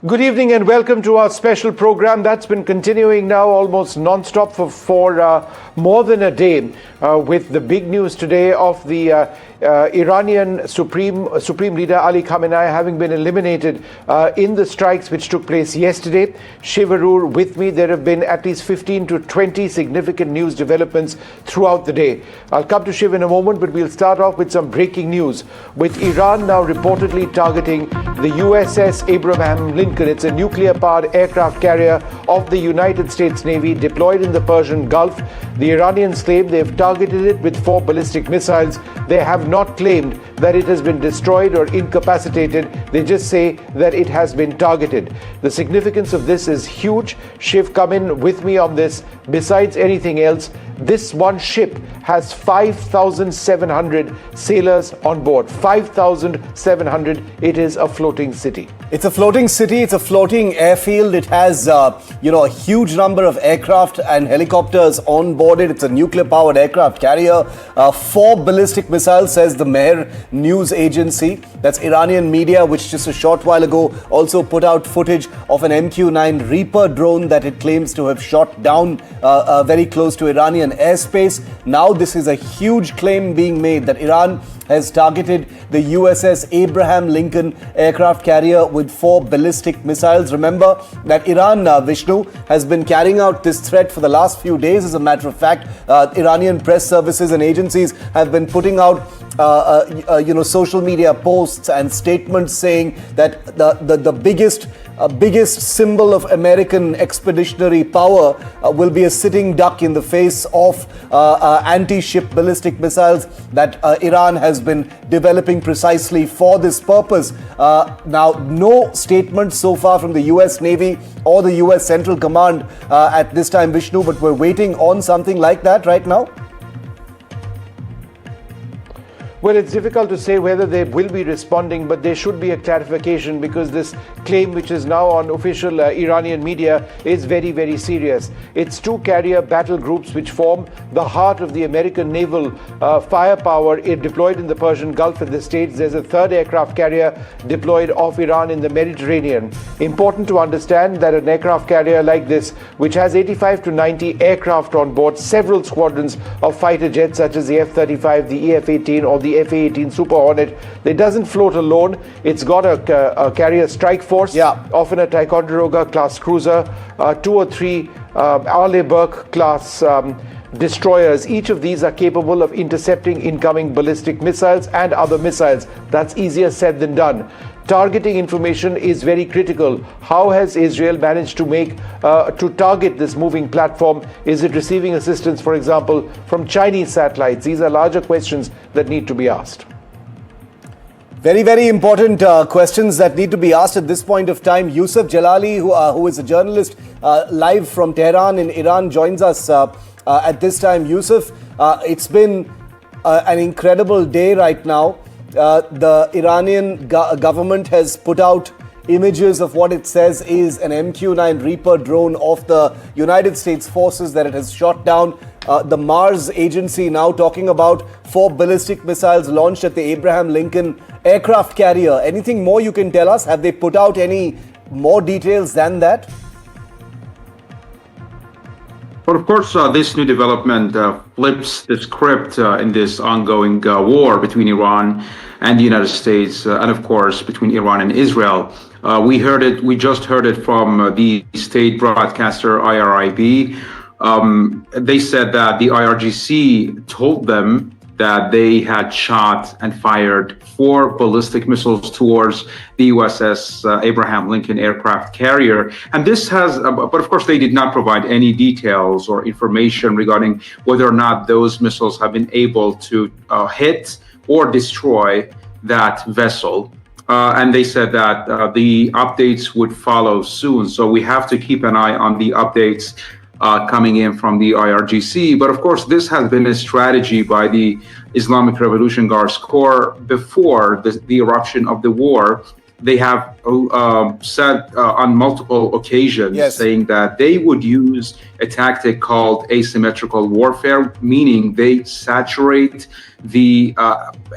Good evening and welcome to our special program that's been continuing now almost non-stop for more than a day with the big news today of the Iranian Supreme Leader Ali Khamenei having been eliminated in the strikes which took place yesterday. Shiv Arur with me. There have been at least 15 to 20 significant news developments throughout the day. I'll come to Shiv in a moment, but we'll start off with some breaking news, with Iran now reportedly targeting the USS Abraham Lincoln. It's a nuclear-powered aircraft carrier of the United States Navy deployed in the Persian Gulf. The Iranians claim they've targeted it with 4 ballistic missiles. They have not claimed that it has been destroyed or incapacitated. They just say that it has been targeted. The significance of this is huge. Shiv, come in with me on this. Besides anything else, this one ship has 5,700 sailors on board. 5,700. It is a floating city. It's a floating city. It's a floating airfield. It has, a huge number of aircraft and helicopters on board it. It's a nuclear-powered aircraft carrier. 4 ballistic missiles, says the Mehr news agency. That's Iranian media, which just a short while ago also put out footage of an MQ-9 Reaper drone that it claims to have shot down very close to Iranian airspace. Now this is a huge claim being made that Iran has targeted the USS Abraham Lincoln aircraft carrier with 4 ballistic missiles. Remember that Iran, Vishnu, has been carrying out this threat for the last few days. As a matter of fact, Iranian press services and agencies have been putting out social media posts and statements saying that the biggest symbol of American expeditionary power will be a sitting duck in the face of anti-ship ballistic missiles that Iran has been developing precisely for this purpose. Now, no statement so far from the US Navy or the US Central Command at this time, Vishnu, but we're waiting on something like that right now. Well, it's difficult to say whether they will be responding, but there should be a clarification, because this claim, which is now on official Iranian media, is very, very serious. It's 2 carrier battle groups which form the heart of the American naval firepower deployed in the Persian Gulf at this stage. There's a 3rd aircraft carrier deployed off Iran in the Mediterranean. Important to understand that an aircraft carrier like this, which has 85 to 90 aircraft on board, several squadrons of fighter jets such as the F-35, the EF-18 or the F-18 Super Hornet, it doesn't float alone. It's got a carrier strike force, often a Ticonderoga class cruiser, 2 or 3 Arleigh Burke class destroyers. Each of these are capable of intercepting incoming ballistic missiles and other missiles. That's easier said than done. Targeting information is very critical. How has Israel managed to target this moving platform? Is it receiving assistance, for example, from Chinese satellites? These are larger questions that need to be asked. Very, very important questions that need to be asked at this point of time. Yusuf Jalali, who is a journalist live from Tehran in Iran, joins us at this time. Yusuf, it's been an incredible day right now. The Iranian government has put out images of what it says is an MQ-9 Reaper drone of the United States forces that it has shot down. The Mars agency now talking about 4 ballistic missiles launched at the Abraham Lincoln aircraft carrier. Anything more you can tell us? Have they put out any more details than that? Well, of course, this new development flips the script in this ongoing war between Iran and the United States, and of course, between Iran and Israel. We just heard it from the state broadcaster IRIB. They said that the IRGC told them that they had shot and fired 4 ballistic missiles towards the USS Abraham Lincoln aircraft carrier. And this has, but of course, they did not provide any details or information regarding whether or not those missiles have been able to hit or destroy that vessel. And they said that the updates would follow soon. So we have to keep an eye on the updates coming in from the IRGC. But of course, this has been a strategy by the Islamic Revolution Guards Corps before the eruption of the war. They have said on multiple occasions, saying that they would use a tactic called asymmetrical warfare, meaning they saturate the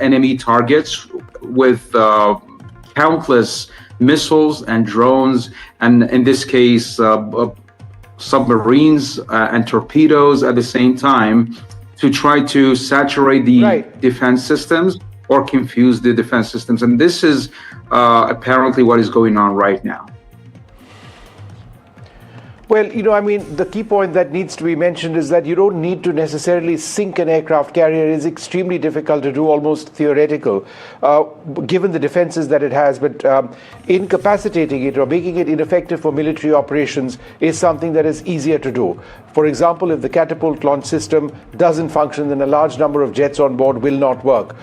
enemy targets with countless missiles and drones, and in this case, submarines and torpedoes at the same time, to try to saturate the defense systems or confuse the defense systems. And this is apparently what is going on right now. Well, I mean, the key point that needs to be mentioned is that you don't need to necessarily sink an aircraft carrier. It is extremely difficult to do, almost theoretical, given the defenses that it has. But incapacitating it or making it ineffective for military operations is something that is easier to do. For example, if the catapult launch system doesn't function, then a large number of jets on board will not work.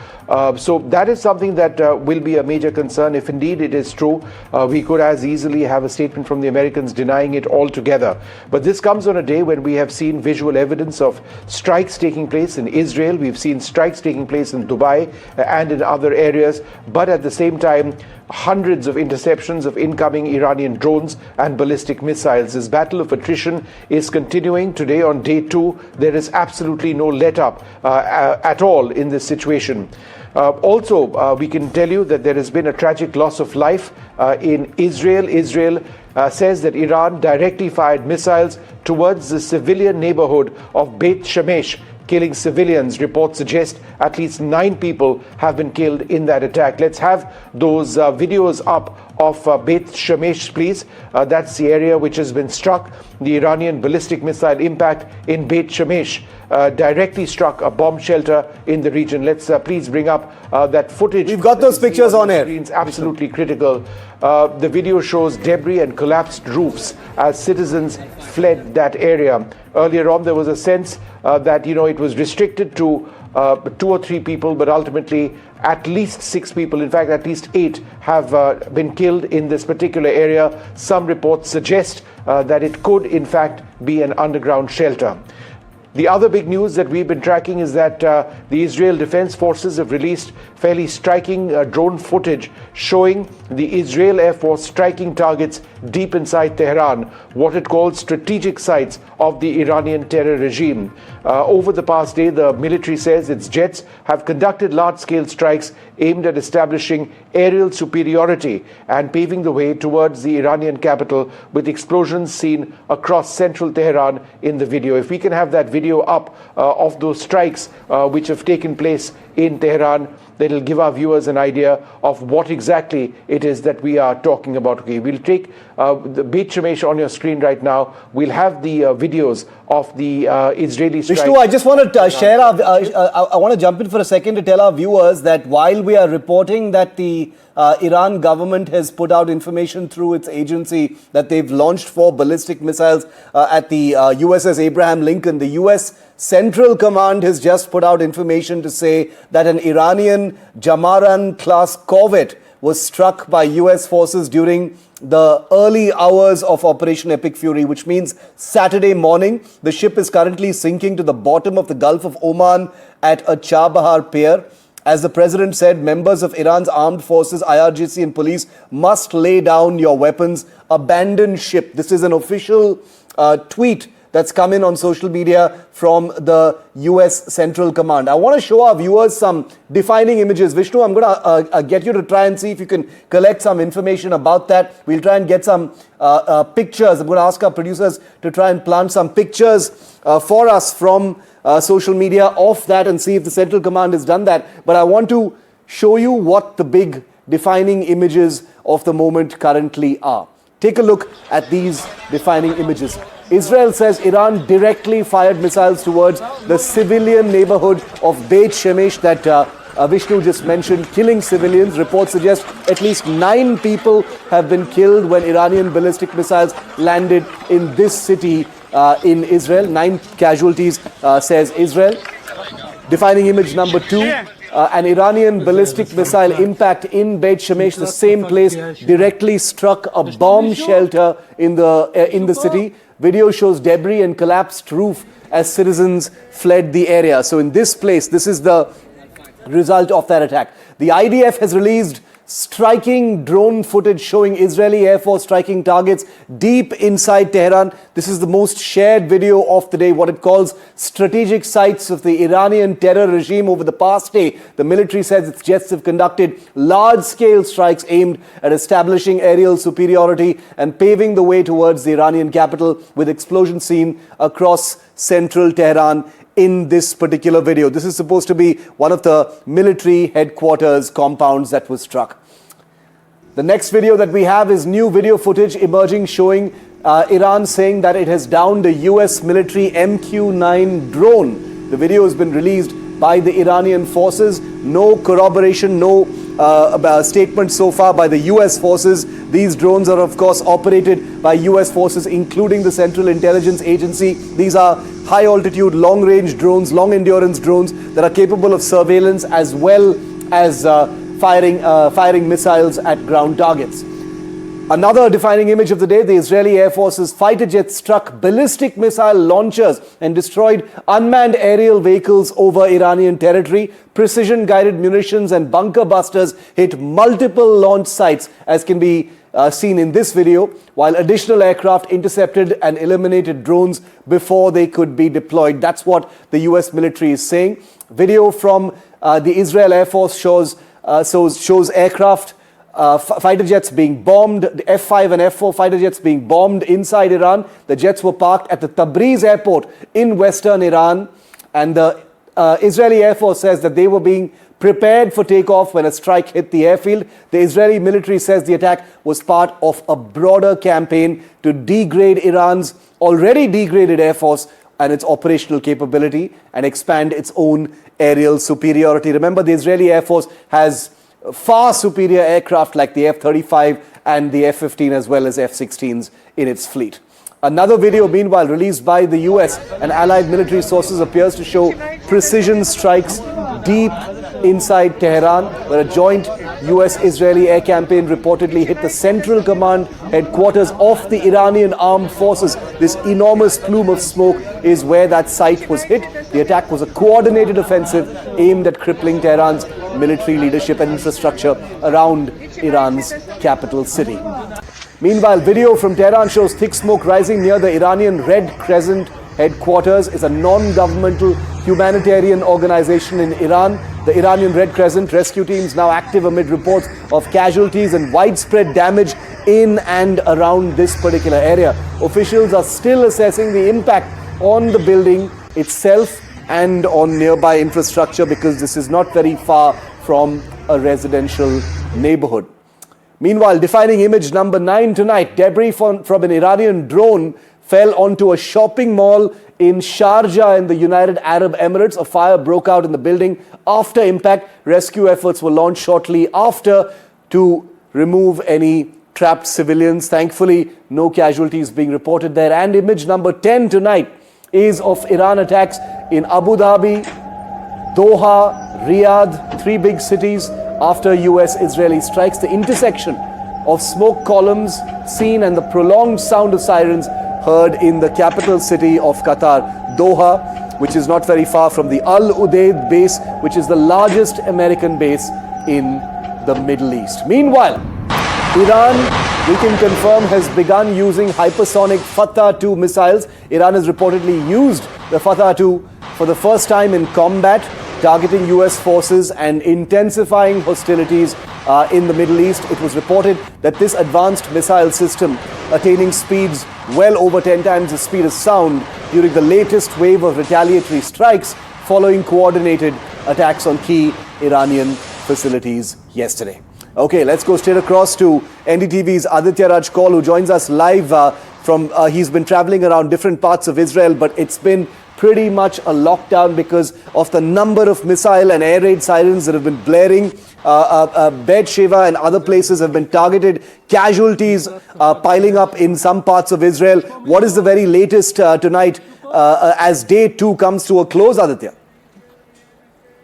So that is something that will be a major concern. If indeed it is true, we could as easily have a statement from the Americans denying it altogether. But this comes on a day when we have seen visual evidence of strikes taking place in Israel. We've seen strikes taking place in Dubai and in other areas. But at the same time, hundreds of interceptions of incoming Iranian drones and ballistic missiles. This battle of attrition is continuing. Today on day 2, there is absolutely no let-up at all in this situation. Also, we can tell you that there has been a tragic loss of life in Israel. Israel says that Iran directly fired missiles towards the civilian neighborhood of Beit Shemesh, killing civilians. Reports suggest at least 9 people have been killed in that attack. Let's have those videos up of Beit Shemesh, please. That's the area which has been struck. The Iranian ballistic missile impact in Beit Shemesh directly struck a bomb shelter in the region. Let's please bring up that footage. We've got those pictures on air. It's absolutely critical. The video shows debris and collapsed roofs as citizens fled that area. Earlier on, there was a sense that it was restricted to 2 or 3 people, but ultimately at least 6 people, in fact at least 8, have been killed in this particular area. Some reports suggest that it could in fact be an underground shelter. The other big news that we've been tracking is that the Israel Defense Forces have released fairly striking drone footage showing the Israel Air Force striking targets deep inside Tehran, what it calls strategic sites of the Iranian terror regime. Over the past day, the military says its jets have conducted large-scale strikes aimed at establishing aerial superiority and paving the way towards the Iranian capital, with explosions seen across central Tehran in the video. If we can have that video up of those strikes which have taken place in Tehran, that will give our viewers an idea of what exactly it is that we are talking about. Okay, we'll take the Beit Shemesh on your screen right now. We'll have the videos of the Israeli strikes. Vishnu, I just want to share I want to jump in for a second to tell our viewers that while we are reporting that the Iran government has put out information through its agency that they've launched 4 ballistic missiles at the USS Abraham Lincoln, the US Central Command has just put out information to say that an Iranian Jamaran-class corvette was struck by US forces during the early hours of Operation Epic Fury, which means Saturday morning. The ship is currently sinking to the bottom of the Gulf of Oman at a Chabahar pier. As the president said, members of Iran's armed forces, IRGC and police must lay down your weapons, abandon ship. This is an official tweet that's come in on social media from the US Central Command. I want to show our viewers some defining images. Vishnu, I'm going to get you to try and see if you can collect some information about that. We'll try and get some pictures. I'm going to ask our producers to try and plant some pictures for us from social media of that and see if the Central Command has done that. But I want to show you what the big defining images of the moment currently are. Take a look at these defining images. Israel says Iran directly fired missiles towards the civilian neighborhood of Beit Shemesh that Vishnu just mentioned, killing civilians. Reports suggest at least 9 people have been killed when Iranian ballistic missiles landed in this city in Israel. 9 casualties, says Israel. Defining image number 2. An Iranian ballistic missile impact in Beit Shemesh, the same place, directly struck a bomb shelter in the city. Video shows debris and collapsed roof as citizens fled the area. So in this place, this is the result of that attack. The IDF has released striking drone footage showing Israeli Air Force striking targets deep inside Tehran. This is the most shared video of the day, what it calls strategic sites of the Iranian terror regime. Over the past day, the military says its jets have conducted large-scale strikes aimed at establishing aerial superiority and paving the way towards the Iranian capital, with explosions seen across central Tehran in this particular video. This is supposed to be one of the military headquarters compounds that was struck. The next video that we have is new video footage emerging showing Iran saying that it has downed a US military MQ-9 drone. The video has been released by the Iranian forces. No corroboration, no statement so far by the US forces. These drones are of course operated by US forces, including the Central Intelligence Agency. These are high altitude, long range drones, long endurance drones that are capable of surveillance as well as firing missiles at ground targets. Another defining image of the day, the Israeli Air Force's fighter jets struck ballistic missile launchers and destroyed unmanned aerial vehicles over Iranian territory. Precision-guided munitions and bunker busters hit multiple launch sites, as can be seen in this video, while additional aircraft intercepted and eliminated drones before they could be deployed. That's what the US military is saying. Video from the Israel Air Force shows aircraft, fighter jets being bombed, the F-5 and F-4 fighter jets being bombed inside Iran. The jets were parked at the Tabriz airport in western Iran, and the Israeli Air Force says that they were being prepared for takeoff when a strike hit the airfield. The Israeli military says the attack was part of a broader campaign to degrade Iran's already degraded air force and its operational capability and expand its own aerial superiority. Remember, the Israeli Air Force has far superior aircraft like the F-35 and the F-15 as well as F-16s in its fleet. Another video, meanwhile, released by the US and allied military sources appears to show precision strikes deep inside Tehran, where a joint US-Israeli air campaign reportedly hit the Central Command headquarters of the Iranian armed forces. This enormous plume of smoke is where that site was hit. The attack was a coordinated offensive aimed at crippling Tehran's military leadership and infrastructure around Iran's capital city. Meanwhile, video from Tehran shows thick smoke rising near the Iranian Red Crescent headquarters. Is a non-governmental humanitarian organization in Iran. The Iranian Red Crescent rescue teams now active amid reports of casualties and widespread damage in and around this particular area. Officials are still assessing the impact on the building itself and on nearby infrastructure, because this is not very far from a residential neighborhood. Meanwhile, defining image number 9 tonight, debris from an Iranian drone fell onto a shopping mall in Sharjah in the United Arab Emirates. A fire broke out in the building after impact. Rescue efforts were launched shortly after to remove any trapped civilians. Thankfully, no casualties being reported there. And image number 10 tonight is of Iran attacks in Abu Dhabi, Doha, Riyadh, 3 big cities after US-Israeli strikes. The intersection of smoke columns seen and the prolonged sound of sirens heard in the capital city of Qatar, Doha, which is not very far from the Al Udeid base, which is the largest American base in the Middle East. Meanwhile, Iran, we can confirm, has begun using hypersonic Fatah-2 missiles. Iran has reportedly used the Fatah-2 for the first time in combat, targeting US forces and intensifying hostilities in the Middle East. It was reported that this advanced missile system, attaining speeds well over 10 times the speed of sound during the latest wave of retaliatory strikes following coordinated attacks on key Iranian facilities yesterday. Okay, let's go straight across to NDTV's Aditya Raj Kaul, who joins us live he's been traveling around different parts of Israel, but it's been pretty much a lockdown because of the number of missile and air raid sirens that have been blaring. Beersheba and other places have been targeted. Casualties piling up in some parts of Israel. What is the very latest tonight as day 2 comes to a close, Aditya?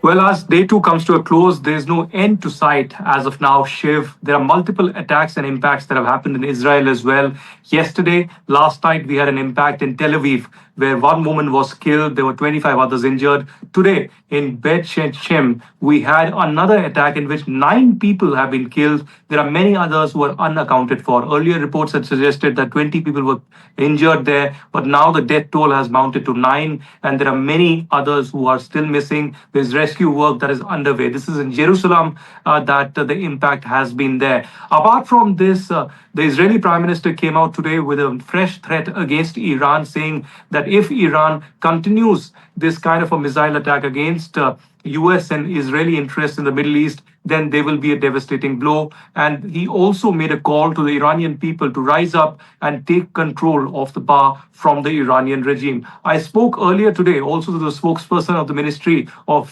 Well, as day two comes to a close, there's no end to sight as of now, Shiv. There are multiple attacks and impacts that have happened in Israel as well. Yesterday, last night, we had an impact in Tel Aviv, where one woman was killed. There were 25 others injured. Today, in Bet Shem, we had another attack in which 9 people have been killed. There are many others who are unaccounted for. Earlier reports had suggested that 20 people were injured there, but now the death toll has mounted to 9, and there are many others who are still missing. There's rescue work that is underway. This is in Jerusalem that the impact has been there. Apart from this, the Israeli Prime Minister came out today with a fresh threat against Iran, saying that if Iran continues this kind of a missile attack against US and Israeli interests in the Middle East, then there will be a devastating blow. And he also made a call to the Iranian people to rise up and take control of the power from the Iranian regime. I spoke earlier today also to the spokesperson of the Ministry of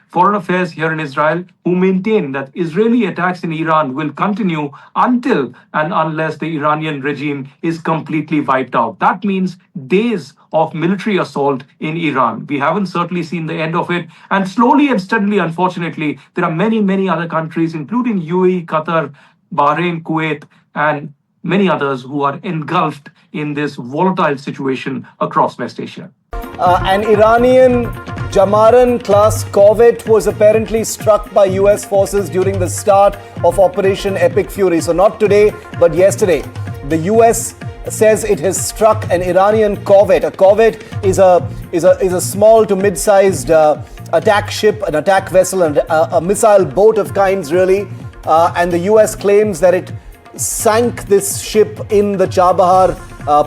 Foreign Affairs here in Israel, who maintain that Israeli attacks in Iran will continue until and unless the Iranian regime is completely wiped out. That means days of military assault in Iran. We haven't certainly seen the end of it. And slowly and steadily, unfortunately, there are many, many other countries, including UAE, Qatar, Bahrain, Kuwait, and many others who are engulfed in this volatile situation across West Asia. An Iranian Jamaran-class corvette was apparently struck by US forces during the start of Operation Epic Fury. So not today, but yesterday. The US says it has struck an Iranian corvette. A corvette is a small to mid-sized attack ship, an attack vessel, and a missile boat of kinds, really. And the US claims that it sank this ship in the Chabahar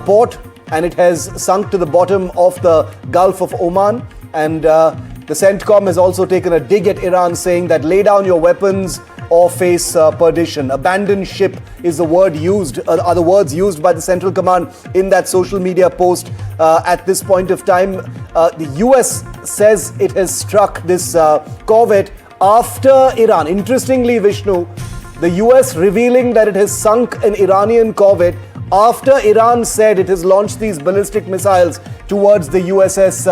port, and it has sunk to the bottom of the Gulf of Oman. And the CENTCOM has also taken a dig at Iran, saying that lay down your weapons or face perdition. Abandoned ship is the word used, are the words used by the Central Command in that social media post at this point of time. The US says it has struck this corvette after Iran. Interestingly, Vishnu, the US revealing that it has sunk an Iranian corvette after Iran said it has launched these ballistic missiles towards the USS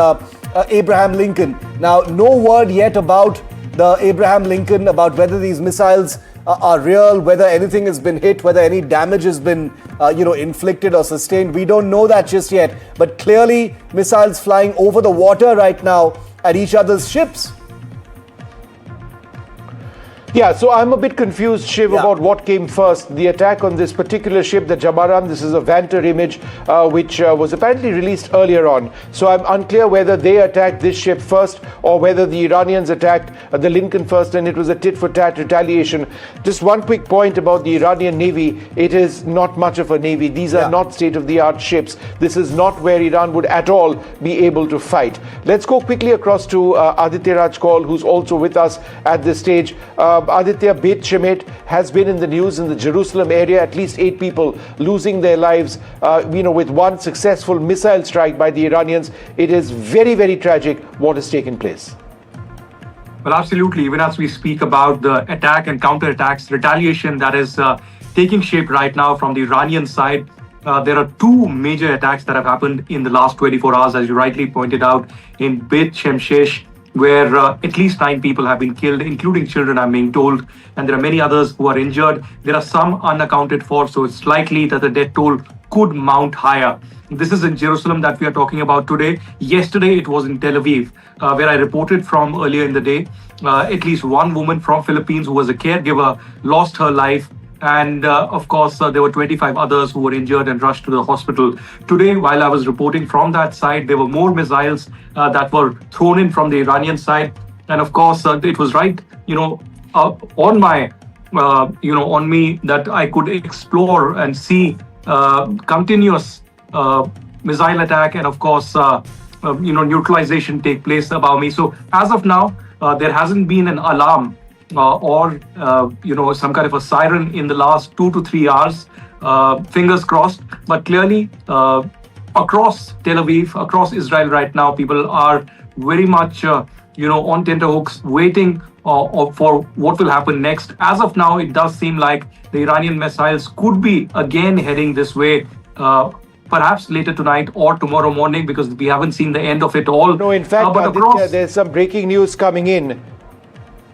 Abraham Lincoln. Now, no word yet about the Abraham Lincoln, about whether these missiles are real, whether anything has been hit, whether any damage has been inflicted or sustained. We don't know that just yet. But clearly, missiles flying over the water right now at each other's ships. Yeah, so I'm a bit confused, Shiv, about what came first. The attack on this particular ship, the Jamaran, this is a Vanter image, which was apparently released earlier on. So I'm unclear whether they attacked this ship first or whether the Iranians attacked the Lincoln first and it was a tit-for-tat retaliation. Just one quick point about the Iranian Navy. It is not much of a navy. These are not state-of-the-art ships. This is not where Iran would at all be able to fight. Let's go quickly across to Aditya Raj Kaul, who's also with us at this stage. Aditya, Beit Shemet has been in the news in the Jerusalem area. At least 8 people losing their lives, with one successful missile strike by the Iranians. It is very, very tragic what has taken place. Well, absolutely. Even as we speak about the attack and counterattacks, retaliation that is taking shape right now from the Iranian side, there are 2 major attacks that have happened in the last 24 hours, as you rightly pointed out, in Beit Shemshesh, where at least 9 people have been killed, including children, I'm being told, and there are many others who are injured. There are some unaccounted for, so it's likely that the death toll could mount higher. This is in Jerusalem that we are talking about today. Yesterday, it was in Tel Aviv, where I reported from earlier in the day. At least one woman from Philippines who was a caregiver lost her life. And of course, there were 25 others who were injured and rushed to the hospital. Today, while I was reporting from that side, there were more missiles that were thrown in from the Iranian side. And of course, it was right, on my, on me that I could explore and see continuous missile attack and of course, neutralization take place above me. So as of now, there hasn't been an alarm or some kind of a siren in the last 2 to 3 hours, fingers crossed. But clearly, across Tel Aviv, across Israel right now, people are very much, on tenterhooks, waiting for what will happen next. As of now, it does seem like the Iranian missiles could be again heading this way, perhaps later tonight or tomorrow morning, because we haven't seen the end of it all. No, in fact, but Aditya, there's some breaking news coming in.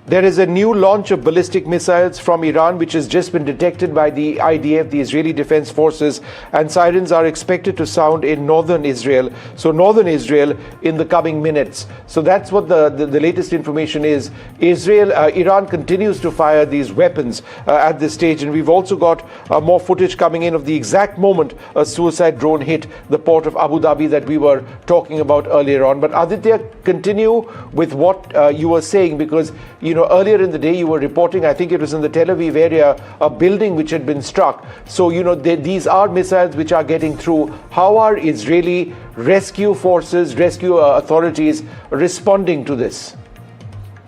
There is a new launch of ballistic missiles from Iran, which has just been detected by the IDF, the Israeli Defense Forces, and sirens are expected to sound in northern Israel. So northern Israel in the coming minutes. So that's what the latest information is. Iran continues to fire these weapons at this stage, and we've also got more footage coming in of the exact moment a suicide drone hit the port of Abu Dhabi that we were talking about earlier on. But Aditya, continue with what you were saying, because earlier in the day you were reporting, I think it was in the Tel Aviv area, a building which had been struck. So these are missiles which are getting through. How are Israeli rescue forces, rescue authorities responding to this?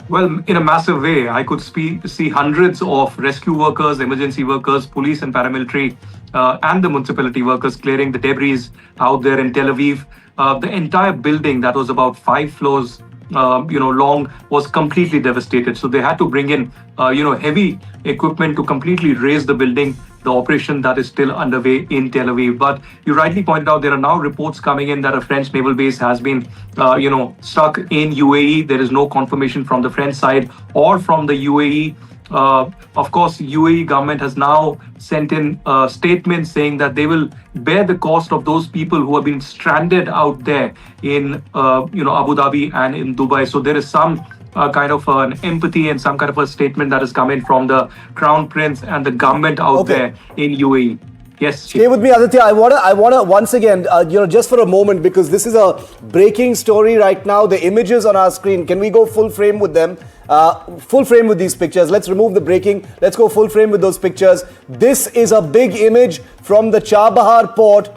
Well, in a massive way. I could see hundreds of rescue workers, emergency workers, police and paramilitary, and the municipality workers clearing the debris out there in Tel Aviv. The entire building that was about 5 floors long was completely devastated. So they had to bring in, heavy equipment to completely raise the building. The operation that is still underway in Tel Aviv. But you rightly pointed out there are now reports coming in that a French naval base has been, stuck in UAE. There is no confirmation from the French side or from the UAE. Of course, UAE government has now sent in a statement saying that they will bear the cost of those people who have been stranded out there in, Abu Dhabi and in Dubai. So there is some kind of an empathy and some kind of a statement that is coming from the Crown Prince and the government out there in UAE. Yes. Stay with me, Aditya. I wanna once again, just for a moment, because this is a breaking story right now. The images on our screen. Can we go full frame with them? Full frame with these pictures. Let's remove the breaking. Let's go full frame with those pictures. This is a big image from the Chabahar port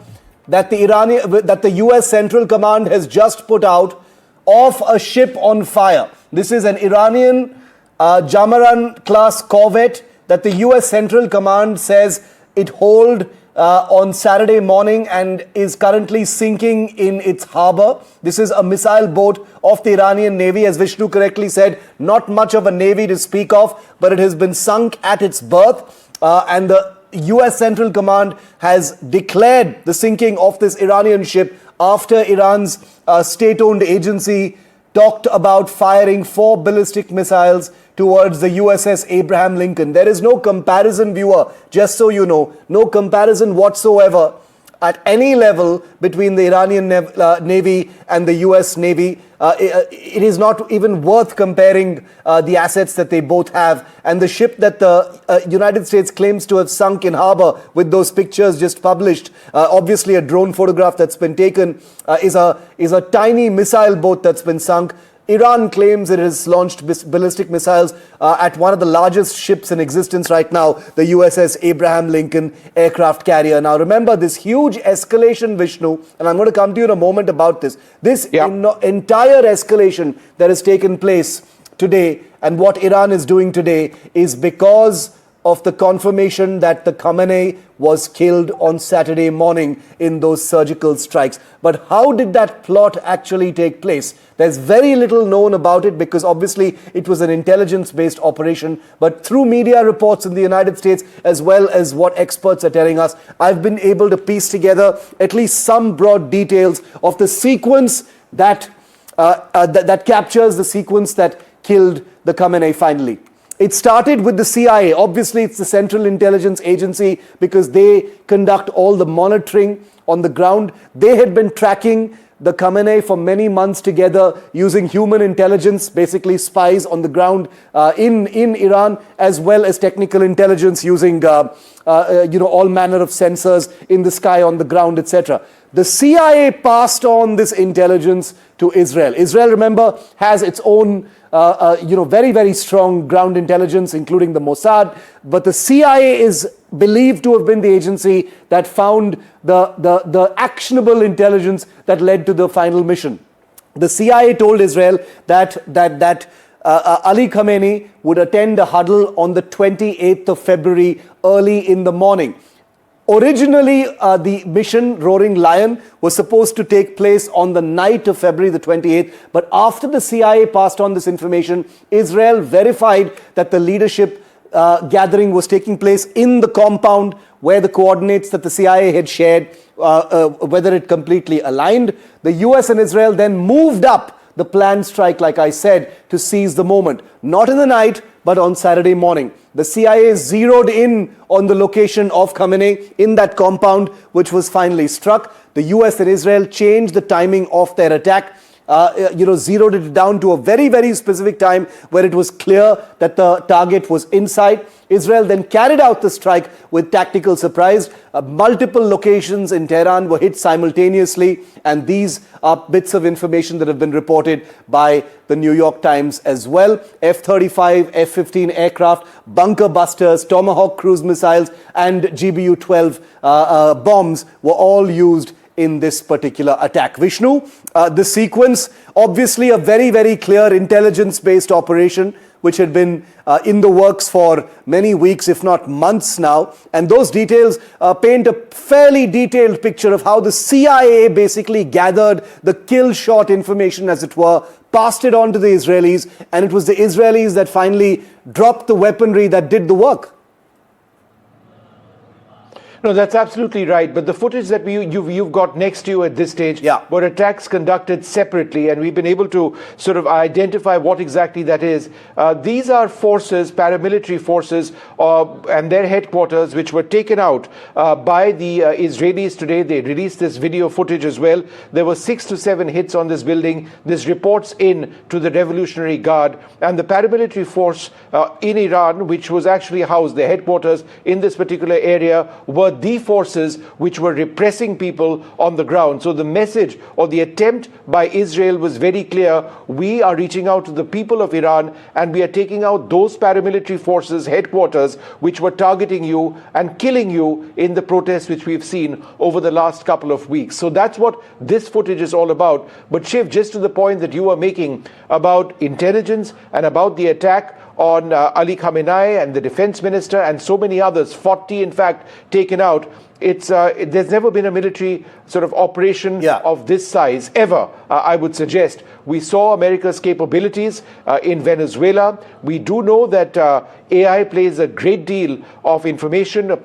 that the US Central Command has just put out of a ship on fire. This is an Iranian Jamaran class corvette that the US Central Command says it hauled on Saturday morning and is currently sinking in its harbor. This is a missile boat of the Iranian Navy. As Vishnu correctly said, not much of a navy to speak of, but it has been sunk at its berth. And the US Central Command has declared the sinking of this Iranian ship after Iran's state-owned agency talked about firing 4 ballistic missiles towards the USS Abraham Lincoln. There is no comparison, viewer, just so you know, no comparison whatsoever at any level between the Iranian Navy and the US Navy. It is not even worth comparing the assets that they both have. And the ship that the United States claims to have sunk in harbor with those pictures just published, obviously a drone photograph that's been taken, is a tiny missile boat that's been sunk. Iran claims it has launched ballistic missiles at one of the largest ships in existence right now, the USS Abraham Lincoln aircraft carrier. Now remember this huge escalation, Vishnu, and I'm going to come to you in a moment about this. This entire escalation that has taken place today and what Iran is doing today is because of the confirmation that the Khamenei was killed on Saturday morning in those surgical strikes. But how did that plot actually take place? There's very little known about it because obviously it was an intelligence-based operation. But through media reports in the United States, as well as what experts are telling us, I've been able to piece together at least some broad details of the sequence that captures the sequence that killed the Khamenei finally. It started with the CIA. Obviously, it's the Central Intelligence Agency because they conduct all the monitoring on the ground. They had been tracking the Khamenei for many months together using human intelligence, basically spies on the ground in Iran, as well as technical intelligence using all manner of sensors in the sky, on the ground, etc. The CIA passed on this intelligence to Israel. Israel, remember, has its own very, very strong ground intelligence, including the Mossad. But the CIA is believed to have been the agency that found the actionable intelligence that led to the final mission. The CIA told Israel that Ali Khamenei would attend a huddle on the 28th of February early in the morning. Originally, the mission, Roaring Lion, was supposed to take place on the night of February the 28th. But after the CIA passed on this information, Israel verified that the leadership gathering was taking place in the compound where the coordinates that the CIA had shared, whether it completely aligned. The US and Israel then moved up the planned strike, like I said, to seize the moment. Not in the night, but on Saturday morning. The CIA zeroed in on the location of Khamenei in that compound, which was finally struck. The US and Israel changed the timing of their attack. Zeroed it down to a very, very specific time where it was clear that the target was inside. Israel then carried out the strike with tactical surprise. Multiple locations in Tehran were hit simultaneously, and these are bits of information that have been reported by the New York Times as well. F-35, F-15 aircraft, bunker busters, Tomahawk cruise missiles, and GBU-12 bombs were all used in this particular attack. Vishnu, the sequence, obviously a very, very clear intelligence-based operation which had been in the works for many weeks, if not months now. And those details paint a fairly detailed picture of how the CIA basically gathered the kill shot information, as it were, passed it on to the Israelis, and it was the Israelis that finally dropped the weaponry that did the work. No, that's absolutely right. But the footage that you've got next to you at this stage were attacks conducted separately, and we've been able to sort of identify what exactly that is. These are forces, paramilitary forces, and their headquarters, which were taken out by the Israelis today. They released this video footage as well. There were 6 to 7 hits on this building. This reports in to the Revolutionary Guard, and the paramilitary force in Iran, which was actually housed, their headquarters in this particular area, were the forces which were repressing people on the ground. So the message or the attempt by Israel was very clear. We are reaching out to the people of Iran, and we are taking out those paramilitary forces headquarters which were targeting you and killing you in the protests which we've seen over the last couple of weeks. So that's what this footage is all about. But Shiv, just to the point that you are making about intelligence and about the attack on Ali Khamenei and the defense minister and so many others, 40 in fact taken out. There's never been a military sort of operation of this size ever, I would suggest. We saw America's capabilities in Venezuela. We do know that AI plays a great deal of information,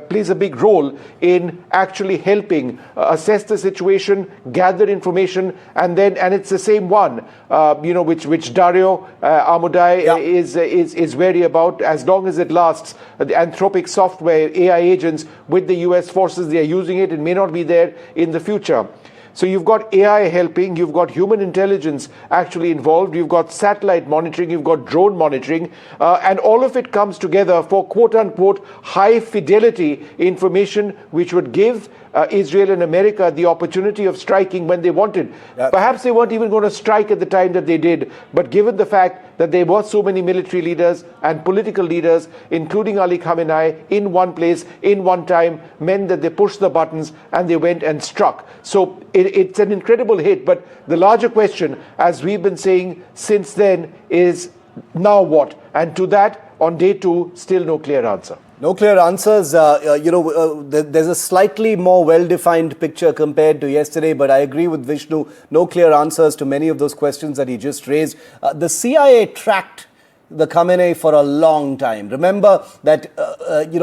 plays a big role in actually helping assess the situation, gather information, and it's the same one, which Dario Amodai is wary about. As long as it lasts, the Anthropic software, AI agents with the US forces, they are using it. It may not be there in the future. So you've got AI helping, you've got human intelligence actually involved, you've got satellite monitoring, you've got drone monitoring, and all of it comes together for quote-unquote high fidelity information which would give Israel and America the opportunity of striking when they wanted. Perhaps they weren't even going to strike at the time that they did, but given the fact that there were so many military leaders and political leaders, including Ali Khamenei, in one place, in one time, meant that they pushed the buttons and they went and struck. So it's an incredible hit, but the larger question, as we've been saying since then, is now what? And to that, on day 2, still no clear answer. No clear answers. There's a slightly more well-defined picture compared to yesterday, but I agree with Vishnu. No clear answers to many of those questions that he just raised. The CIA tracked the Khamenei for a long time. Remember that,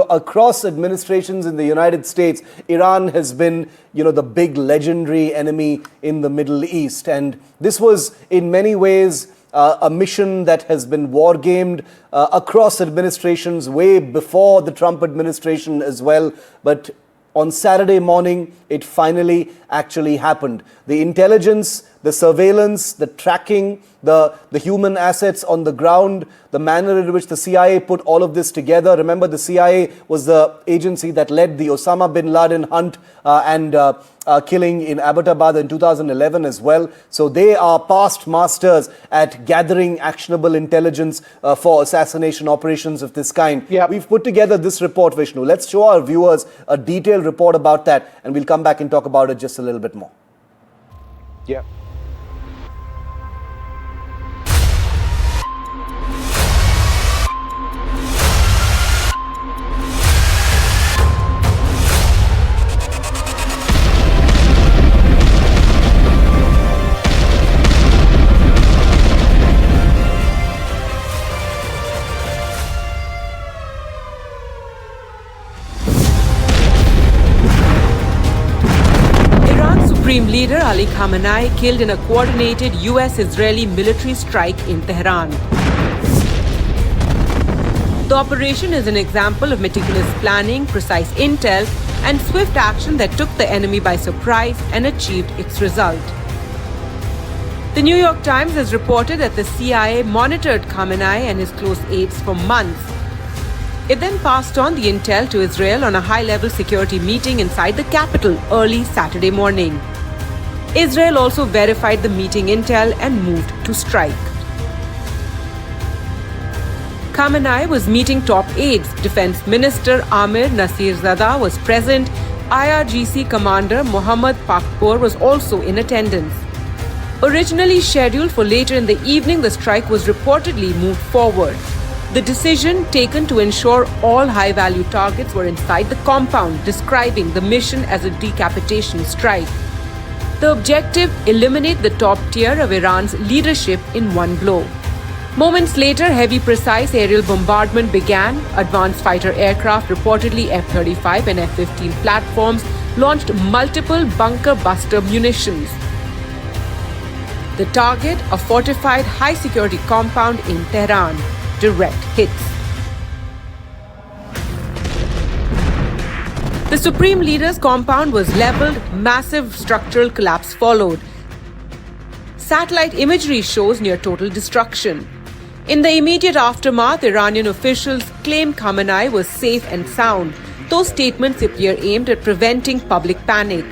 across administrations in the United States, Iran has been, the big legendary enemy in the Middle East. And this was in many ways a mission that has been war-gamed across administrations way before the Trump administration as well. But on Saturday morning, it finally actually happened. The intelligence, the surveillance, the tracking, the human assets on the ground, the manner in which the CIA put all of this together. Remember, the CIA was the agency that led the Osama bin Laden hunt and killing in Abbottabad in 2011 as well. So they are past masters at gathering actionable intelligence for assassination operations of this kind. We've put together this report, Vishnu. Let's show our viewers a detailed report about that, and we'll come back and talk about it just a little bit more. Yeah. Supreme Leader Ali Khamenei killed in a coordinated US-Israeli military strike in Tehran. The operation is an example of meticulous planning, precise intel, and swift action that took the enemy by surprise and achieved its result. The New York Times has reported that the CIA monitored Khamenei and his close aides for months. It then passed on the intel to Israel on a high-level security meeting inside the capital early Saturday morning. Israel also verified the meeting intel and moved to strike. Khamenei was meeting top aides. Defense Minister Amir Nasirzadeh was present. IRGC Commander Mohammad Pakpour was also in attendance. Originally scheduled for later in the evening, the strike was reportedly moved forward. The decision taken to ensure all high-value targets were inside the compound, describing the mission as a decapitation strike. The objective: eliminate the top tier of Iran's leadership in one blow. Moments later, heavy precise aerial bombardment began. Advanced fighter aircraft, reportedly F-35 and F-15 platforms, launched multiple bunker-buster munitions. The target, a fortified high-security compound in Tehran. Direct hits. The Supreme Leader's compound was leveled. Massive structural collapse followed. Satellite imagery shows near total destruction. In the immediate aftermath, Iranian officials claimed Khamenei was safe and sound. Those statements appear aimed at preventing public panic.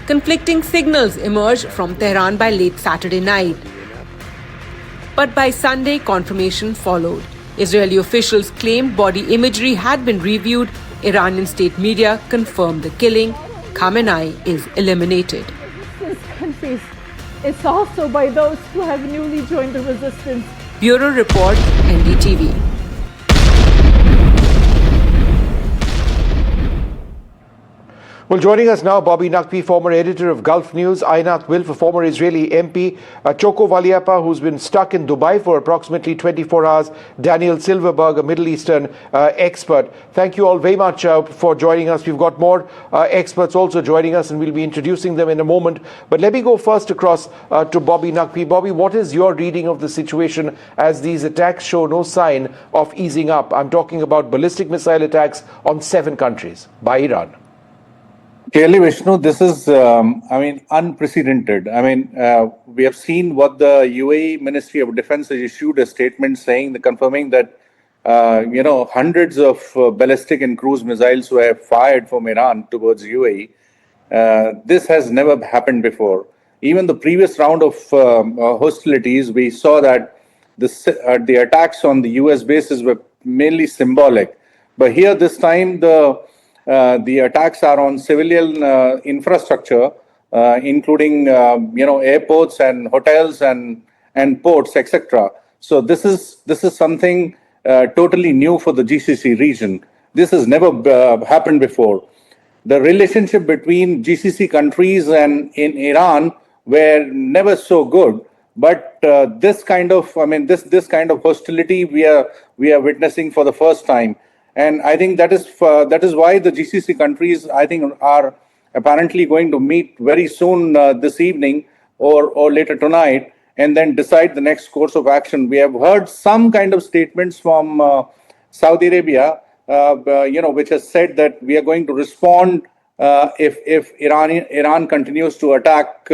Conflicting signals emerged from Tehran by late Saturday night. But by Sunday, confirmation followed. Israeli officials claimed body imagery had been reviewed. Iranian state media confirmed the killing. Khamenei is eliminated. It's also by those who have newly joined the resistance. Bureau Report, NDTV. Well, joining us now, Bobby Naqvi, former editor of Gulf News, Aynat Wilf, a former Israeli MP, Choko Valiapa, who's been stuck in Dubai for approximately 24 hours, Daniel Silverberg, a Middle Eastern expert. Thank you all very much for joining us. We've got more experts also joining us, and we'll be introducing them in a moment. But let me go first across to Bobby Naqvi. Bobby, what is your reading of the situation as these attacks show no sign of easing up? I'm talking about ballistic missile attacks on 7 countries by Iran. Clearly, Vishnu, this is, unprecedented. We have seen what the UAE Ministry of Defense has issued a statement confirming that, hundreds of ballistic and cruise missiles were fired from Iran towards UAE. This has never happened before. Even the previous round of hostilities, we saw that the attacks on the US bases were mainly symbolic. But here, this time, the attacks are on civilian infrastructure, including airports and hotels and ports, etc. So this is something totally new for the GCC region. This has never happened before. The relationship between GCC countries and in Iran were never so good. But this kind of hostility we are witnessing for the first time. And I think that is why the GCC countries, I think, are apparently going to meet very soon this evening or later tonight, and then decide the next course of action. We have heard some kind of statements from Saudi Arabia, which has said that we are going to respond if Iran continues to attack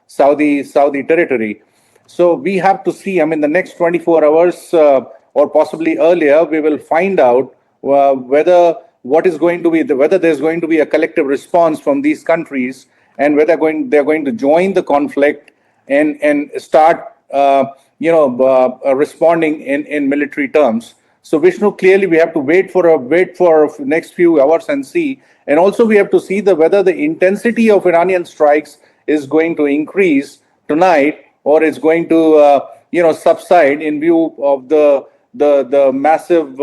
Saudi territory. So we have to see. The next 24 hours or possibly earlier, we will find out whether there's going to be a collective response from these countries, and whether they're going to join the conflict and start responding in military terms. So Vishnu, clearly we have to wait for next few hours and see, and also we have to see whether the intensity of Iranian strikes is going to increase tonight, or it's going to subside in view of the massive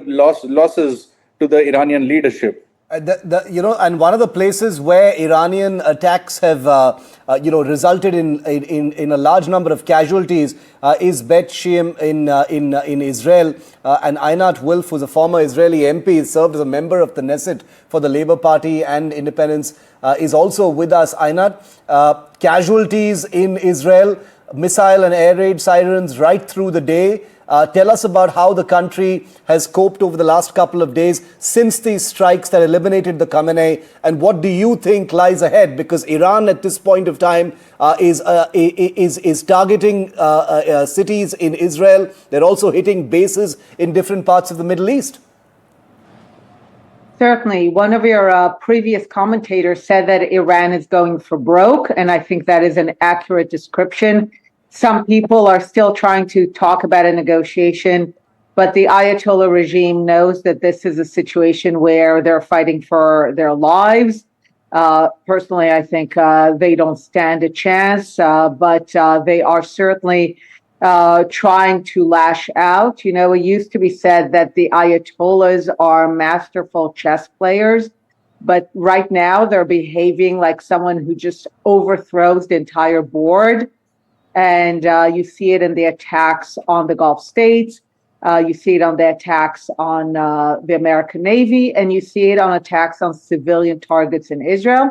losses to the Iranian leadership. And one of the places where Iranian attacks have, resulted in a large number of casualties is Bet She'im in Israel. And Einat Wilf, who's a former Israeli MP, served as a member of the Knesset for the Labour Party and Independence, is also with us. Einat, casualties in Israel, missile and air raid sirens right through the day. Tell us about how the country has coped over the last couple of days since these strikes that eliminated the Khamenei, and what do you think lies ahead? Because Iran at this point of time is targeting cities in Israel. They're also hitting bases in different parts of the Middle East. Certainly. One of your previous commentators said that Iran is going for broke, and I think that is an accurate description. Some people are still trying to talk about a negotiation, but the Ayatollah regime knows that this is a situation where they're fighting for their lives. Personally, I think they don't stand a chance, but they are certainly trying to lash out. You know, it used to be said that the Ayatollahs are masterful chess players, but right now they're behaving like someone who just overthrows the entire board. And you see it in the attacks on the Gulf states. You see it on the attacks on the American Navy, and you see it on attacks on civilian targets in Israel.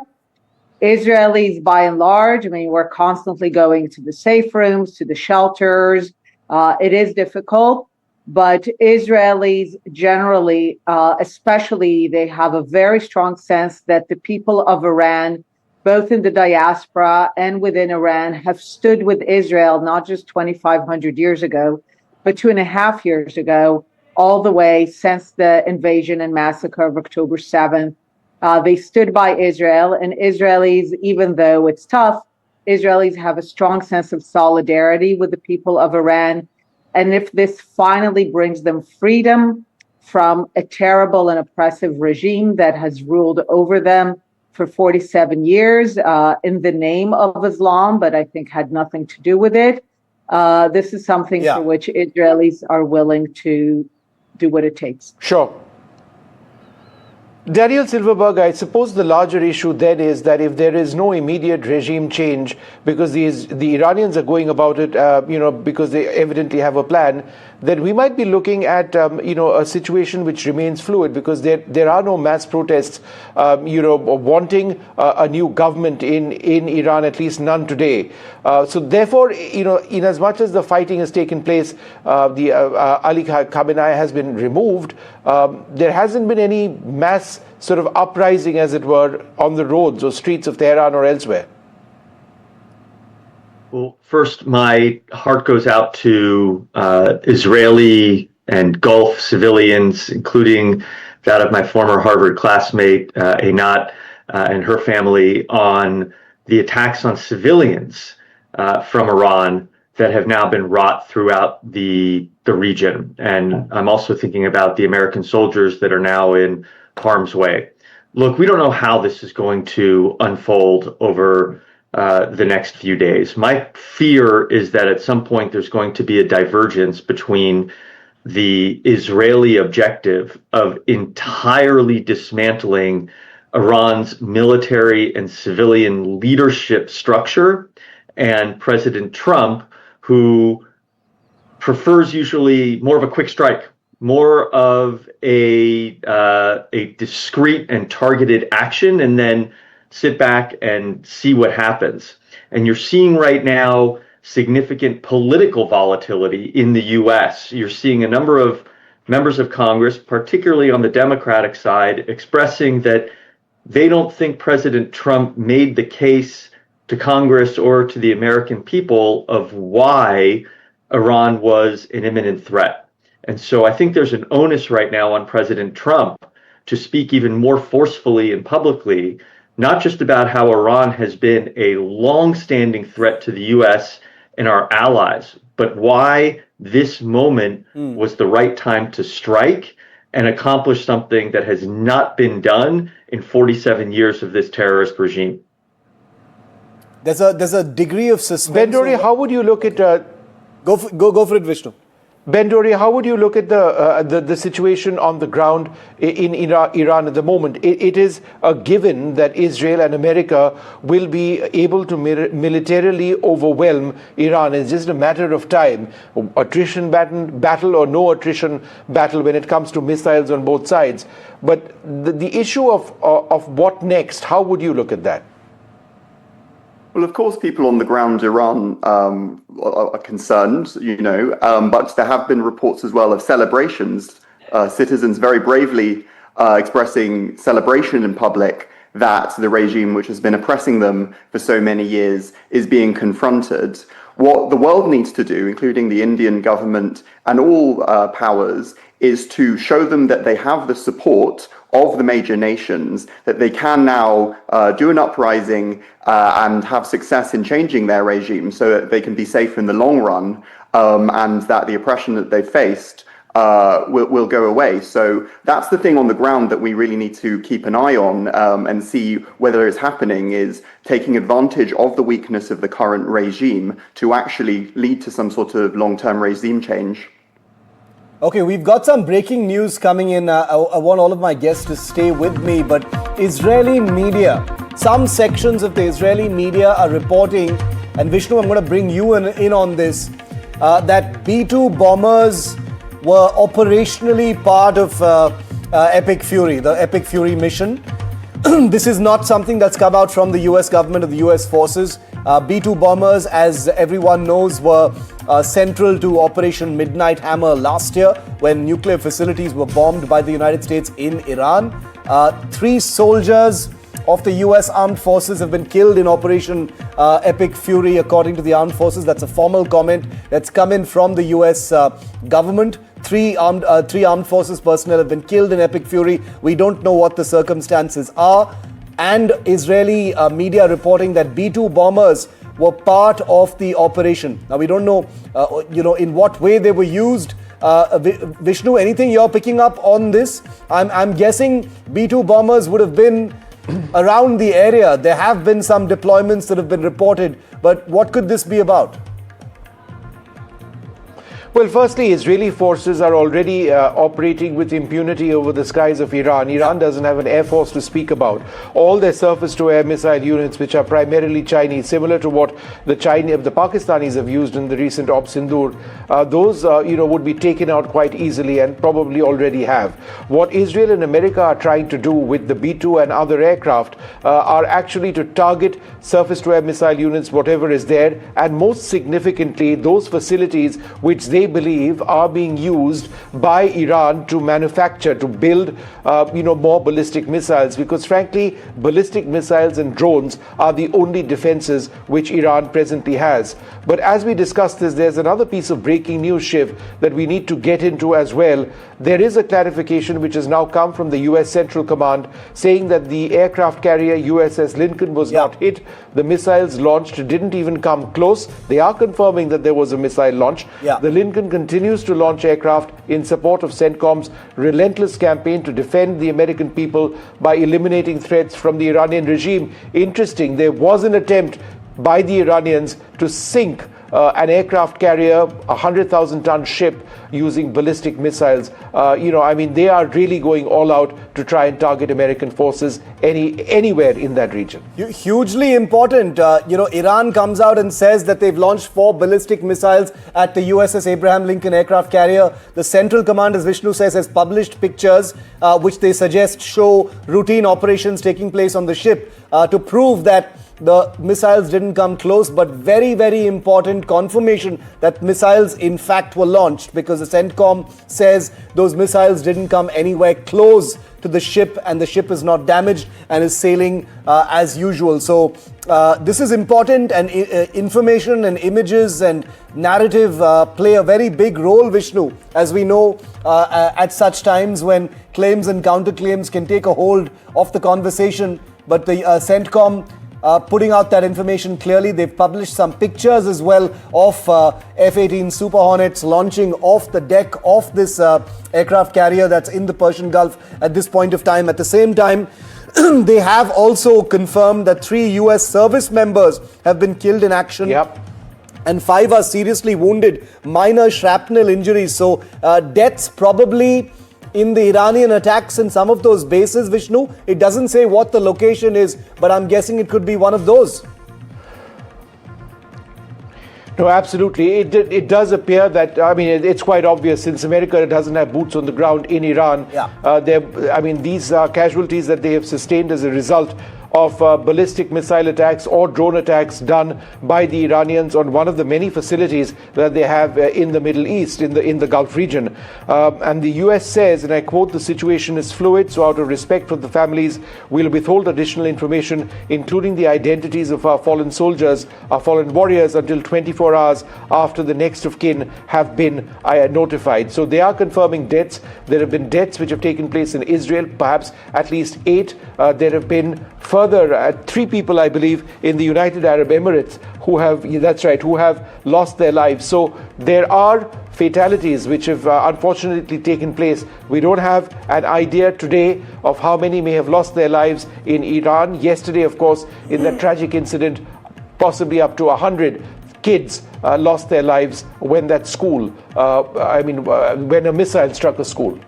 Israelis, by and large, I mean, we're constantly going to the safe rooms, to the shelters. It is difficult, but Israelis generally, especially, they have a very strong sense that the people of Iran, both in the diaspora and within Iran, have stood with Israel, not just 2,500 years ago, but 2.5 years ago, all the way since the invasion and massacre of October 7th. They stood by Israel, and Israelis, even though it's tough, Israelis have a strong sense of solidarity with the people of Iran. And if this finally brings them freedom from a terrible and oppressive regime that has ruled over them for 47 years in the name of Islam, but I think had nothing to do with it. This is something for which Israelis are willing to do what it takes. Sure. Daniel Silverberg, I suppose the larger issue then is that if there is no immediate regime change, because the Iranians are going about it, because they evidently have a plan, then we might be looking at, a situation which remains fluid, because there are no mass protests, wanting a new government in Iran, at least none today. So therefore, in as much as the fighting has taken place, Ali Khamenei has been removed, there hasn't been any mass sort of uprising, as it were, on the roads or streets of Tehran or elsewhere. Well, first, my heart goes out to Israeli and Gulf civilians, including that of my former Harvard classmate, Einat, and her family, on the attacks on civilians from Iran that have now been wrought throughout the region. And I'm also thinking about the American soldiers that are now in harm's way. Look, we don't know how this is going to unfold over the next few days. My fear is that at some point there's going to be a divergence between the Israeli objective of entirely dismantling Iran's military and civilian leadership structure and President Trump, who prefers usually more of a quick strike, more of a discrete and targeted action, and then sit back and see what happens. And you're seeing right now significant political volatility in the U.S. You're seeing a number of members of Congress, particularly on the Democratic side, expressing that they don't think President Trump made the case to Congress or to the American people of why Iran was an imminent threat. And so I think there's an onus right now on President Trump to speak even more forcefully and publicly, not just about how Iran has been a long-standing threat to the U.S. and our allies, but why this moment was the right time to strike and accomplish something that has not been done in 47 years of this terrorist regime. There's a degree of suspense. Ben Dorey, how would you look at... Go for it, Vishnu. Ben Dori, how would you look at the situation on the ground in Iran at the moment? It is a given that Israel and America will be able to militarily overwhelm Iran. It's just a matter of time. Attrition battle or no attrition battle when it comes to missiles on both sides. But the issue of what next, how would you look at that? Well, of course, people on the ground in Iran are concerned, but there have been reports as well of celebrations, citizens very bravely expressing celebration in public that the regime which has been oppressing them for so many years is being confronted. What the world needs to do, including the Indian government and all powers, is to show them that they have the support of the major nations, that they can now do an uprising and have success in changing their regime so that they can be safe in the long run, and that the oppression that they faced will go away. So that's the thing on the ground that we really need to keep an eye on and see whether it's happening, is taking advantage of the weakness of the current regime to actually lead to some sort of long-term regime change. Okay, we've got some breaking news coming in. I want all of my guests to stay with me, but Israeli media, some sections of the Israeli media are reporting, and Vishnu, I'm going to bring you in on this, that B-2 bombers were operationally part of Epic Fury, the Epic Fury mission. This is not something that's come out from the US government or the US forces. B-2 bombers, as everyone knows, were central to Operation Midnight Hammer last year when nuclear facilities were bombed by the United States in Iran. 3 soldiers of the US Armed Forces have been killed in Operation Epic Fury, according to the Armed Forces. That's a formal comment that's come in from the US government. 3 armed forces personnel have been killed in Epic Fury. We don't know what the circumstances are. And Israeli media reporting that B-2 bombers were part of the operation. Now, we don't know, in what way they were used. Vishnu, anything you're picking up on this? I'm guessing B-2 bombers would have been around the area. There have been some deployments that have been reported, but what could this be about? Well, firstly, Israeli forces are already operating with impunity over the skies of Iran. Iran doesn't have an air force to speak about. All their surface-to-air missile units, which are primarily Chinese, similar to what the Pakistanis have used in the recent Op Sindoor, those would be taken out quite easily and probably already have. What Israel and America are trying to do with the B-2 and other aircraft are actually to target surface-to-air missile units, whatever is there, and most significantly, those facilities which they believe are being used by Iran to manufacture, to build, more ballistic missiles, because frankly, ballistic missiles and drones are the only defenses which Iran presently has. But as we discussed this, there's another piece of breaking news, Shiv, that we need to get into as well. There is a clarification which has now come from the US Central Command saying that the aircraft carrier USS Lincoln was not hit. The missiles launched didn't even come close. They are confirming that there was a missile launch. The Lincoln continues to launch aircraft in support of CENTCOM's relentless campaign to defend the American people by eliminating threats from the Iranian regime. Interesting, there was an attempt by the Iranians to sink an aircraft carrier, a 100,000-ton ship using ballistic missiles. They are really going all out to try and target American forces anywhere in that region. Hugely important. Iran comes out and says that they've launched 4 ballistic missiles at the USS Abraham Lincoln aircraft carrier. The Central Command, as Vishnu says, has published pictures which they suggest show routine operations taking place on the ship to prove that the missiles didn't come close, but very, very important confirmation that missiles in fact were launched, because the CENTCOM says those missiles didn't come anywhere close to the ship and the ship is not damaged and is sailing as usual. So this is important, and information and images and narrative play a very big role, Vishnu, as we know at such times when claims and counterclaims can take a hold of the conversation. But the CENTCOM putting out that information clearly. They've published some pictures as well of F-18 Super Hornets launching off the deck of this aircraft carrier that's in the Persian Gulf at this point of time. At the same time, they have also confirmed that 3 US service members have been killed in action. and 5 are seriously wounded, minor shrapnel injuries. So deaths probably in the Iranian attacks in some of those bases, Vishnu. It doesn't say what the location is, but I'm guessing it could be one of those. No, absolutely. It does appear that, I mean, it's quite obvious since America doesn't have boots on the ground in Iran. These are casualties that they have sustained as a result of ballistic missile attacks or drone attacks done by the Iranians on one of the many facilities that they have in the Middle East, in the Gulf region. And the US says, and I quote, "The situation is fluid, so out of respect for the families, we'll withhold additional information, including the identities of our fallen soldiers, our fallen warriors, until 24 hours after the next of kin have been notified." So they are confirming deaths. There have been deaths which have taken place in Israel, perhaps at least 8. There have been further 3 people, I believe, in the United Arab Emirates who have lost their lives. So there are fatalities which have unfortunately taken place. We don't have an idea today of how many may have lost their lives in Iran. Yesterday, of course, in that tragic incident, possibly up to 100 kids lost their lives when that school, when a missile struck a school.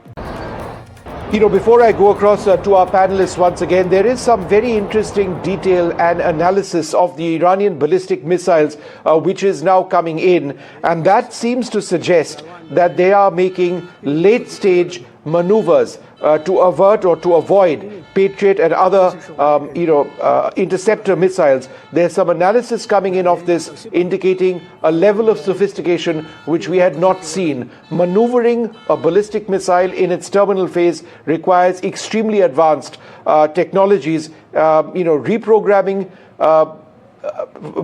You know, before I go across to our panelists once again, there is some very interesting detail and analysis of the Iranian ballistic missiles, which is now coming in. And that seems to suggest that they are making late-stage maneuvers to avert or to avoid Patriot and other, interceptor missiles. There's some analysis coming in of this indicating a level of sophistication which we had not seen. Maneuvering a ballistic missile in its terminal phase requires extremely advanced technologies, reprogramming,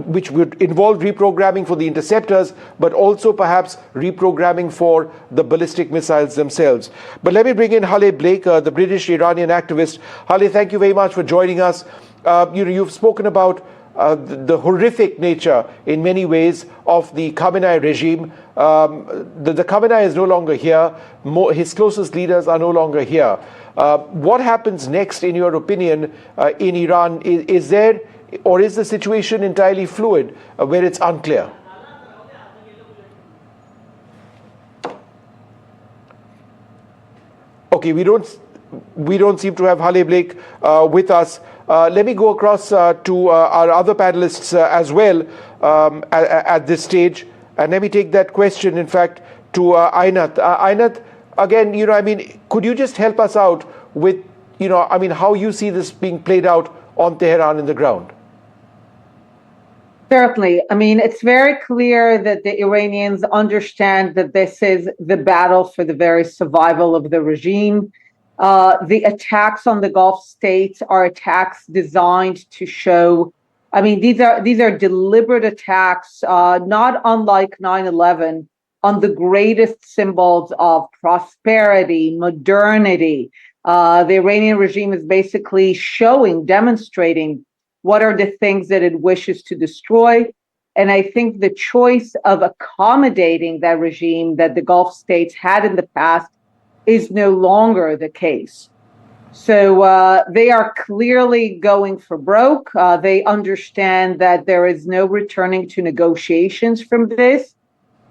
which would involve reprogramming for the interceptors, but also perhaps reprogramming for the ballistic missiles themselves. But let me bring in Haleh Blake, the British-Iranian activist. Haleh, thank you very much for joining us. You've spoken about the horrific nature, in many ways, of the Khamenei regime. The Khamenei is no longer here. His closest leaders are no longer here. What happens next, in your opinion, in Iran? Is there, or is the situation entirely fluid, where it's unclear? Okay, we don't seem to have Haleh Blake with us. Let me go across to our other panelists as well at this stage, and let me take that question, in fact, to Ainat. Ainat, again, could you just help us out with, how you see this being played out on Tehran in the ground? Certainly. It's very clear that the Iranians understand that this is the battle for the very survival of the regime. The attacks on the Gulf states are attacks designed to show, these are deliberate attacks, not unlike 9/11, on the greatest symbols of prosperity, modernity. The Iranian regime is basically demonstrating what are the things that it wishes to destroy. And I think the choice of accommodating that regime that the Gulf states had in the past is no longer the case. So they are clearly going for broke. They understand that there is no returning to negotiations from this.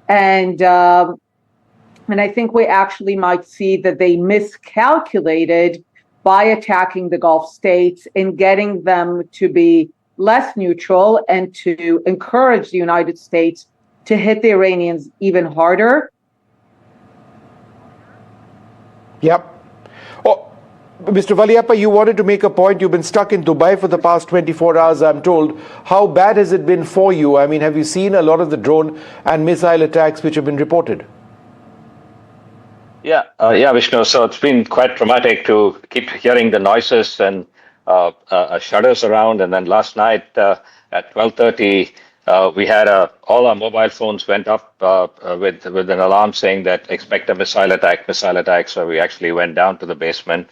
And I think we actually might see that they miscalculated by attacking the Gulf states and getting them to be less neutral and to encourage the United States to hit the Iranians even harder. Yep. Oh, Mr. Valiappa, you wanted to make a point. You've been stuck in Dubai for the past 24 hours, I'm told. How bad has it been for you? Have you seen a lot of the drone and missile attacks which have been reported? Yeah, Vishnu. So it's been quite traumatic to keep hearing the noises and shudders around. And then last night at 12:30, we had all our mobile phones went up with an alarm saying that expect a missile attack. So we actually went down to the basement.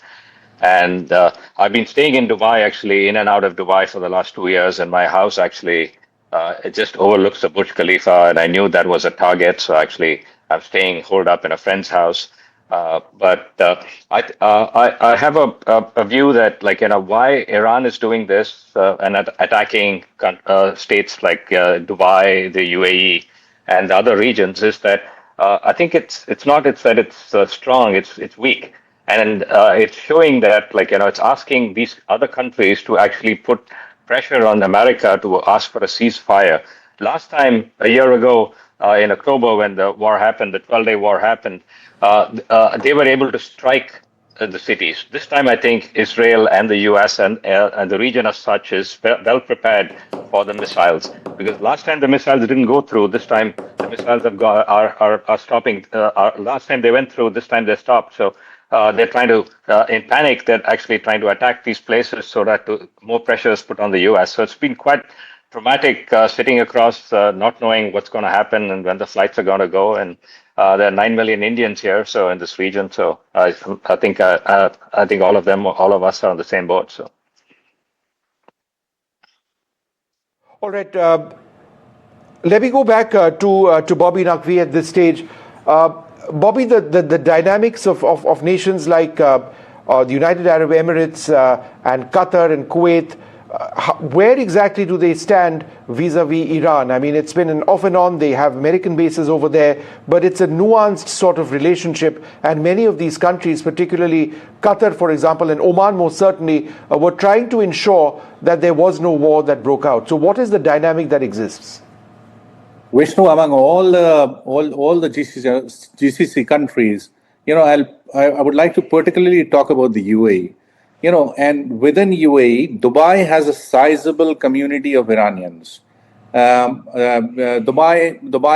And I've been staying in Dubai, actually in and out of Dubai for the last 2 years. And my house actually, it just overlooks the Burj Khalifa. And I knew that was a target. So actually, I'm staying holed up in a friend's house. But I have a view that, like, why Iran is doing this and attacking states like Dubai, the UAE, and the other regions is that I think it's not that it's strong, it's weak, and it's showing that, like, it's asking these other countries to actually put pressure on America to ask for a ceasefire. Last time, a year ago, in October, when the war happened, the 12-day war happened, they were able to strike the cities. This time, I think Israel and the US and the region as such is well prepared for the missiles. Because last time the missiles didn't go through, this time the missiles are stopping. Last time they went through, this time they stopped. So they're trying to, in panic, they're actually trying to attack these places so that more pressure is put on the US. So it's been quite traumatic sitting across, not knowing what's going to happen and when the flights are going to go. And there are 9 million Indians here, so in this region. So I think all of us are on the same boat. So. All right. Let me go back to Bobby Naqvi at this stage. Bobby, the dynamics of nations like the United Arab Emirates and Qatar and Kuwait, where exactly do they stand vis-a-vis Iran? I mean, it's been an off and on. They have American bases over there, but it's a nuanced sort of relationship. And many of these countries, particularly Qatar, for example, and Oman most certainly, were trying to ensure that there was no war that broke out. So what is the dynamic that exists? Vishnu, among all the GCC countries, I would like to particularly talk about the UAE. And within UAE, Dubai has a sizable community of Iranians. Dubai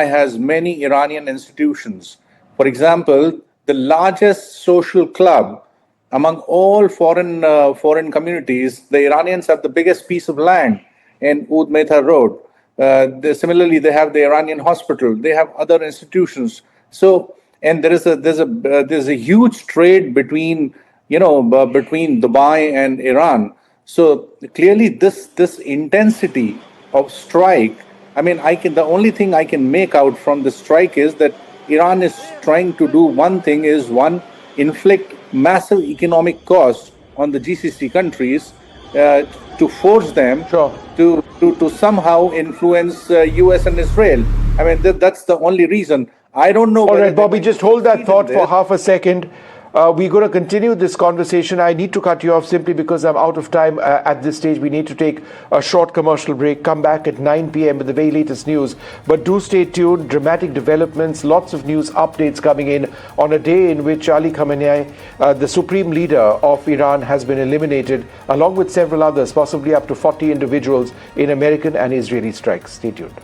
has many Iranian institutions. For example, the largest social club among all foreign communities, the Iranians have the biggest piece of land in Oud Mehta Road. Similarly, they have the Iranian hospital. They have other institutions. So, and there's a huge trade between Dubai and Iran. So clearly, this intensity of strike. I mean, the only thing I can make out from the strike is that Iran is trying to do one thing: inflict massive economic costs on the GCC countries to force them to somehow influence US and Israel. I mean, that's the only reason. I don't know. All right, Bobby, just hold that thought for half a second. We're going to continue this conversation. I need to cut you off simply because I'm out of time at this stage. We need to take a short commercial break, come back at 9 p.m. with the very latest news. But do stay tuned. Dramatic developments, lots of news updates coming in on a day in which Ali Khamenei, the supreme leader of Iran, has been eliminated, along with several others, possibly up to 40 individuals in American and Israeli strikes. Stay tuned.